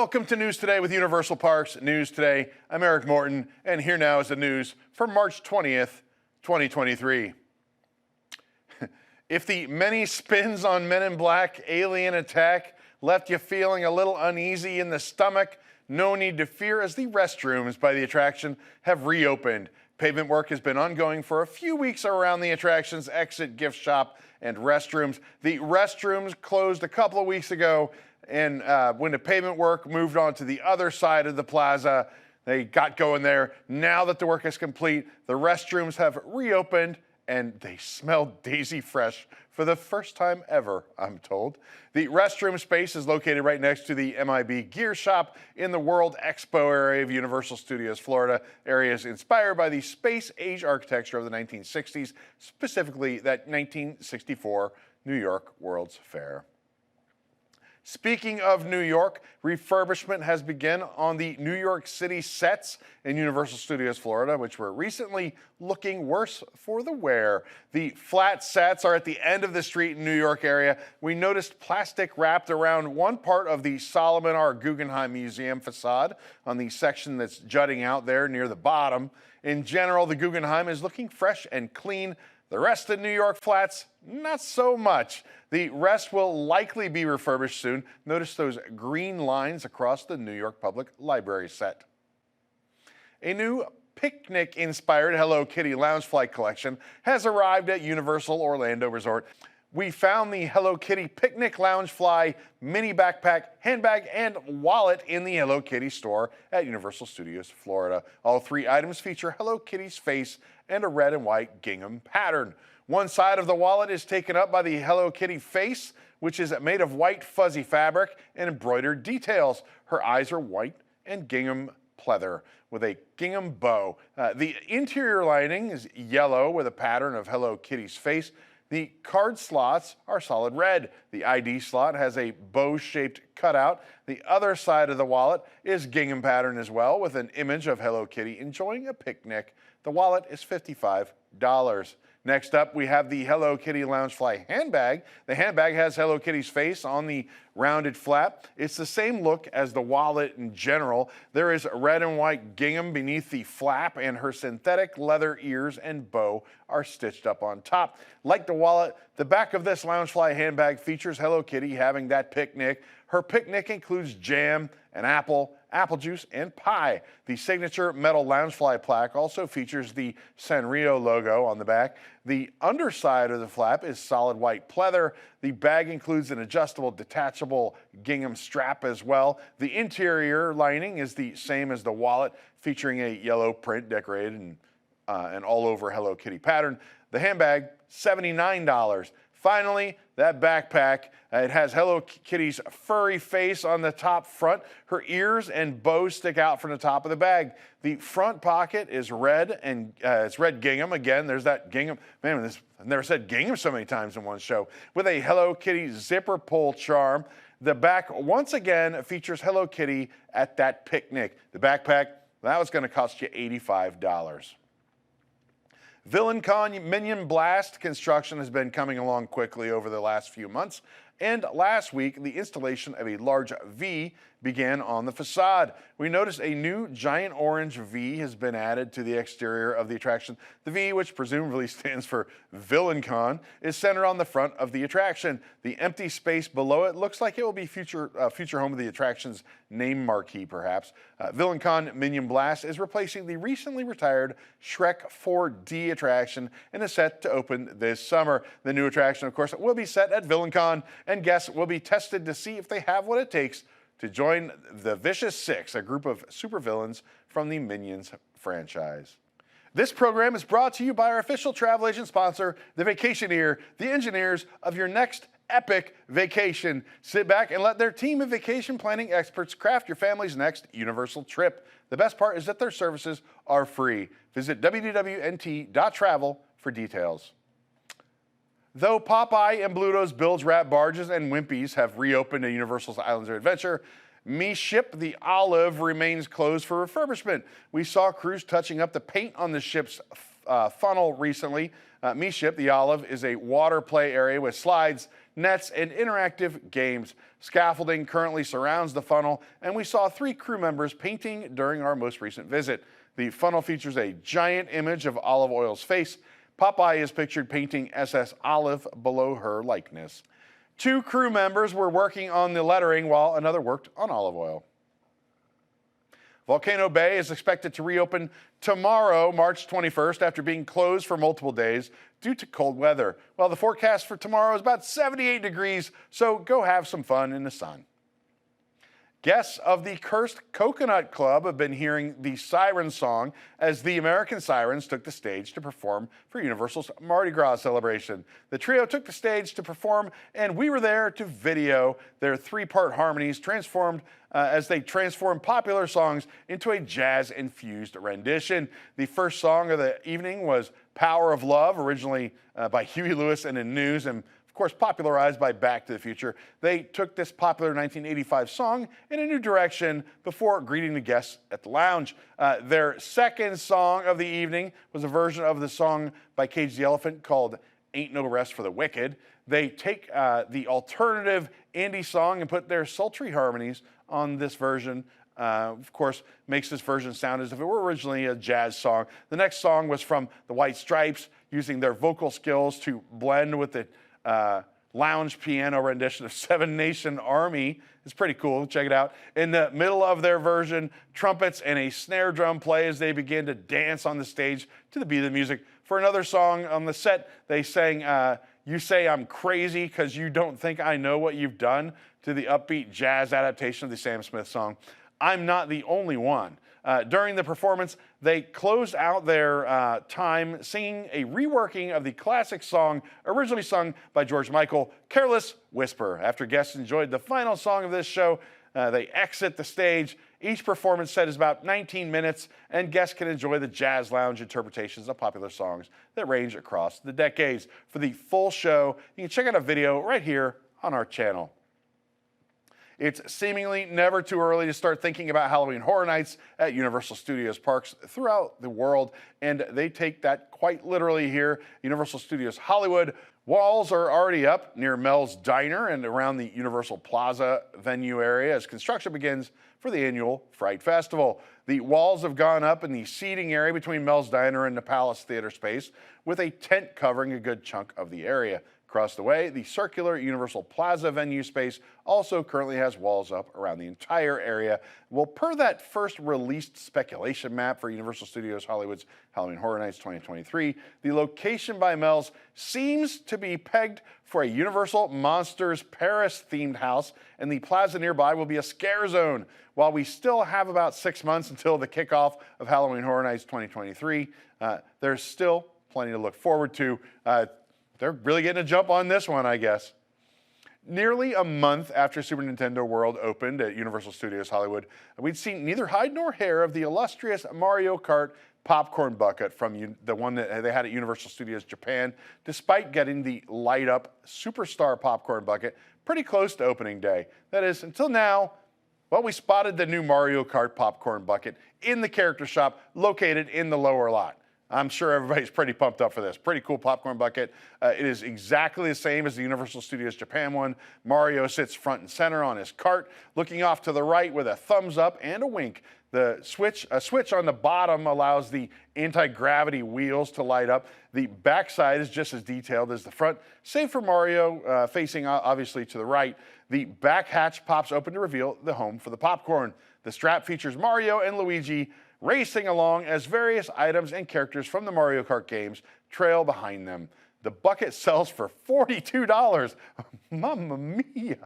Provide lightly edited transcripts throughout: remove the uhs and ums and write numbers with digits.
Welcome to News Today with Universal Parks News Today. I'm Eric Morton, and here now is the news for March 20th, 2023. If the many spins on Men in Black Alien Attack left you feeling a little uneasy in the stomach, no need to fear, as the restrooms by the attraction have reopened. Pavement work has been ongoing for a few weeks around the attraction's exit gift shop and restrooms. The restrooms closed a couple of weeks ago, and when the pavement work moved on to the other side of the plaza, they got going there. Now that the work is complete, the restrooms have reopened, and they smell daisy fresh for the first time ever, I'm told. The restroom space is located right next to the MIB Gear Shop in the World Expo area of Universal Studios Florida. Areas inspired by the space-age architecture of the 1960s, specifically that 1964 New York World's Fair. Speaking of New York, refurbishment has begun on the New York City sets in Universal Studios Florida, which were recently looking worse for the wear. The flat sets are at the end of the street in New York area. We noticed plastic wrapped around one part of the Solomon R. Guggenheim Museum facade on the section that's jutting out there near the bottom. In general, the Guggenheim is looking fresh and clean. The rest of New York flats, not so much. The rest will likely be refurbished soon. Notice those green lines across the New York Public Library set. A new picnic-inspired Hello Kitty Loungefly collection has arrived at Universal Orlando Resort. We found the Hello Kitty Picnic Loungefly mini backpack, handbag, and wallet in the Hello Kitty store at Universal Studios Florida. All three items feature Hello Kitty's face and a red and white gingham pattern. One side of the wallet is taken up by the Hello Kitty face, which is made of white fuzzy fabric and embroidered details. Her eyes are white and gingham pleather with a gingham bow. The interior lining is yellow with a pattern of Hello Kitty's face. The card slots are solid red. The ID slot has a bow-shaped cutout. The other side of the wallet is gingham pattern as well, with an image of Hello Kitty enjoying a picnic. The wallet is $55. Next up, we have the Hello Kitty Loungefly handbag. The handbag has Hello Kitty's face on the rounded flap. It's the same look as the wallet in general. There is red and white gingham beneath the flap, and her synthetic leather ears and bow are stitched up on top. Like the wallet, the back of this Loungefly handbag features Hello Kitty having that picnic. Her picnic includes jam, an apple juice, and pie. The signature metal Loungefly plaque also features the Sanrio logo on the back. The underside of the flap is solid white pleather. The bag includes an adjustable, detachable gingham strap as well. The interior lining is the same as the wallet, featuring a yellow print decorated in an all-over Hello Kitty pattern. The handbag, $79. Finally, that backpack, it has Hello Kitty's furry face on the top front. Her ears and bow stick out from the top of the bag. The front pocket is red, and it's red gingham. Again, there's that gingham. Man, I've never said gingham so many times in one show. With a Hello Kitty zipper pull charm. The back, once again, features Hello Kitty at that picnic. The backpack, that was going to cost you $85. VillainCon Minion Blast construction has been coming along quickly over the last few months, and last week the installation of a large V began on the facade. We noticed a new giant orange V has been added to the exterior of the attraction. The V, which presumably stands for VillainCon, is centered on the front of the attraction. The empty space below it looks like it will be future home of the attraction's name marquee, perhaps. VillainCon Minion Blast is replacing the recently retired Shrek 4D attraction and is set to open this summer. The new attraction, of course, will be set at VillainCon, and guests will be tested to see if they have what it takes to join the Vicious Six, a group of supervillains from the Minions franchise. This program is brought to you by our official travel agent sponsor, The Vacationeer, the engineers of your next epic vacation. Sit back and let their team of vacation planning experts craft your family's next Universal trip. The best part is that their services are free. Visit www.nt.travel for details. Though Popeye and Bluto's Bilge Rat barges and Wimpies have reopened at Universal's Islands of Adventure, Me Ship the Olive remains closed for refurbishment. We saw crews touching up the paint on the ship's funnel recently. Me Ship the Olive is a water play area with slides, nets, and interactive games. Scaffolding currently surrounds the funnel, and we saw 3 crew members painting during our most recent visit. The funnel features a giant image of Olive Oil's face. Popeye is pictured painting SS Olive below her likeness. 2 crew members were working on the lettering while another worked on Olive Oil. Volcano Bay is expected to reopen tomorrow, March 21st, after being closed for multiple days due to cold weather. Well, the forecast for tomorrow is about 78 degrees, so go have some fun in the sun. Guests of the Cursed Coconut Club have been hearing the Sirens song as the American Sirens took the stage to perform for Universal's Mardi Gras celebration. The trio took the stage to perform, and we were there to video their 3-part harmonies transformed as they transformed popular songs into a jazz-infused rendition. The first song of the evening was Power of Love, originally by Huey Lewis and the News, and of course popularized by Back to the Future. They took this popular 1985 song in a new direction before greeting the guests at the lounge. Their second song of the evening was a version of the song by Cage the Elephant called Ain't No Rest for the Wicked. They take the alternative indie song and put their sultry harmonies on this version. Of course, makes this version sound as if it were originally a jazz song. The next song was from the White Stripes, using their vocal skills to blend with the lounge piano rendition of Seven Nation Army. It's pretty cool. Check it out. In the middle of their version, trumpets and a snare drum play as they begin to dance on the stage to the beat of the music. For another song on the set, they sang You Say I'm Crazy Because You Don't Think I Know What You've Done, to the upbeat jazz adaptation of the Sam Smith song I'm Not the Only One. During the performance, they closed out their time singing a reworking of the classic song originally sung by George Michael, Careless Whisper. After guests enjoyed the final song of this show, they exit the stage. Each performance set is about 19 minutes, and guests can enjoy the jazz lounge interpretations of popular songs that range across the decades. For the full show, you can check out a video right here on our channel. It's seemingly never too early to start thinking about Halloween Horror Nights at Universal Studios parks throughout the world, and they take that quite literally here. Universal Studios Hollywood walls are already up near Mel's Diner and around the Universal Plaza venue area as construction begins for the annual Fright Festival. The walls have gone up in the seating area between Mel's Diner and the Palace Theater space, with a tent covering a good chunk of the area. Across the way, the circular Universal Plaza venue space also currently has walls up around the entire area. Well, per that first released speculation map for Universal Studios Hollywood's Halloween Horror Nights 2023, the location by Mel's seems to be pegged for a Universal Monsters Paris themed house, and the plaza nearby will be a scare zone. While we still have about 6 months until the kickoff of Halloween Horror Nights 2023, there's still plenty to look forward to. They're really getting a jump on this one, I guess. Nearly a month after Super Nintendo World opened at Universal Studios Hollywood, we'd seen neither hide nor hair of the illustrious Mario Kart popcorn bucket from the one that they had at Universal Studios Japan, despite getting the light-up Superstar popcorn bucket pretty close to opening day. That is, until now, well, we spotted the new Mario Kart popcorn bucket in the character shop located in the lower lot. I'm sure everybody's pretty pumped up for this. Pretty cool popcorn bucket. It is exactly the same as the Universal Studios Japan one. Mario sits front and center on his cart, looking off to the right with a thumbs up and a wink. A switch on the bottom allows the anti-gravity wheels to light up. The backside is just as detailed as the front, save for Mario facing obviously to the right. The back hatch pops open to reveal the home for the popcorn. The strap features Mario and Luigi racing along as various items and characters from the Mario Kart games trail behind them. The bucket sells for $42. Mamma mia.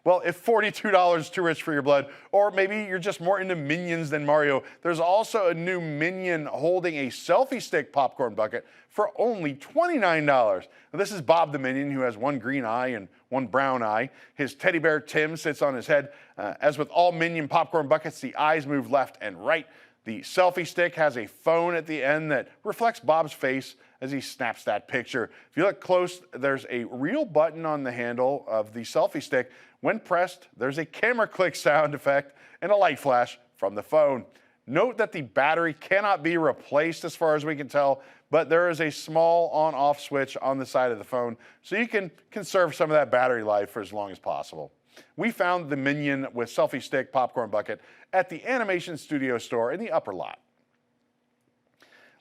Well, if $42 is too rich for your blood, or maybe you're just more into Minions than Mario, there's also a new Minion holding a selfie stick popcorn bucket for only $29. Now, this is Bob the Minion, who has one green eye and one brown eye. His teddy bear Tim sits on his head. As with all Minion popcorn buckets, the eyes move left and right. The selfie stick has a phone at the end that reflects Bob's face as he snaps that picture. If you look close, there's a real button on the handle of the selfie stick. When pressed, there's a camera click sound effect and a light flash from the phone. Note that the battery cannot be replaced as far as we can tell, but there is a small on-off switch on the side of the phone, so you can conserve some of that battery life for as long as possible. We found the Minion with selfie stick popcorn bucket at the Animation Studio store in the upper lot.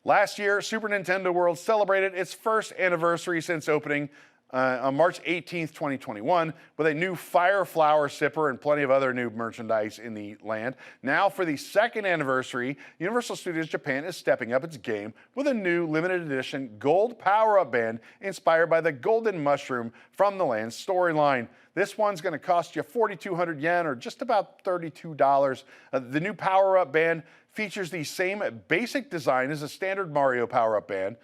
Last year, Super Nintendo World celebrated its first anniversary since opening on March 18th, 2021, with a new fire flower sipper and plenty of other new merchandise in the land. Now, for the second anniversary, Universal Studios Japan is stepping up its game with a new limited edition gold power-up band inspired by the golden mushroom from the land's storyline. This one's going to cost you 4,200 yen, or just about $32. The new power-up band features the same basic design as a standard Mario power-up band.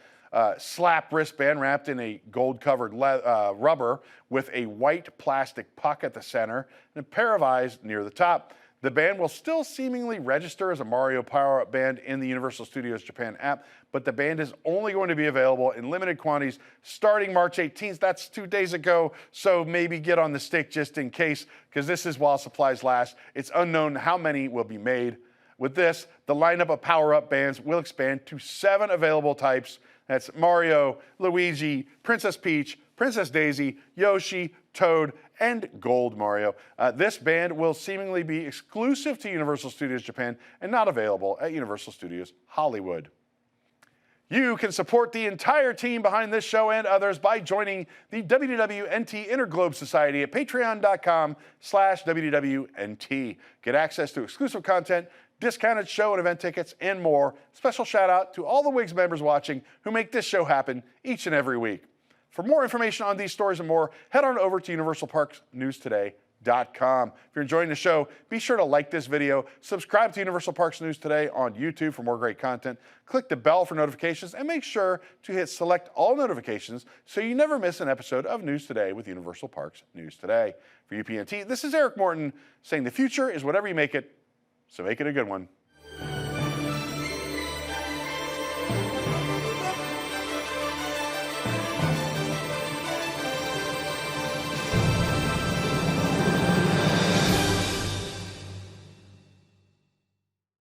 Slap wristband wrapped in a gold-covered rubber with a white plastic puck at the center and a pair of eyes near the top. The band will still seemingly register as a Mario power-up band in the Universal Studios Japan app, but the band is only going to be available in limited quantities starting March 18th. That's 2 days ago, so maybe get on the stick just in case, because this is while supplies last. It's unknown how many will be made. With this, the lineup of power-up bands will expand to 7 available types. That's Mario, Luigi, Princess Peach, Princess Daisy, Yoshi, Toad, and Gold Mario. This band will seemingly be exclusive to Universal Studios Japan and not available at Universal Studios Hollywood. You can support the entire team behind this show and others by joining the WWNT Interglobe Society at patreon.com/WWNT. Get access to exclusive content, discounted show and event tickets, and more. Special shout out to all the WIGS members watching who make this show happen each and every week. For more information on these stories and more, head on over to universalparksnewstoday.com. If you're enjoying the show, be sure to like this video, subscribe to Universal Parks News Today on YouTube for more great content, click the bell for notifications, and make sure to hit select all notifications so you never miss an episode of News Today with Universal Parks News Today. For UPNT, this is Eric Morton saying the future is whatever you make it, so make it a good one.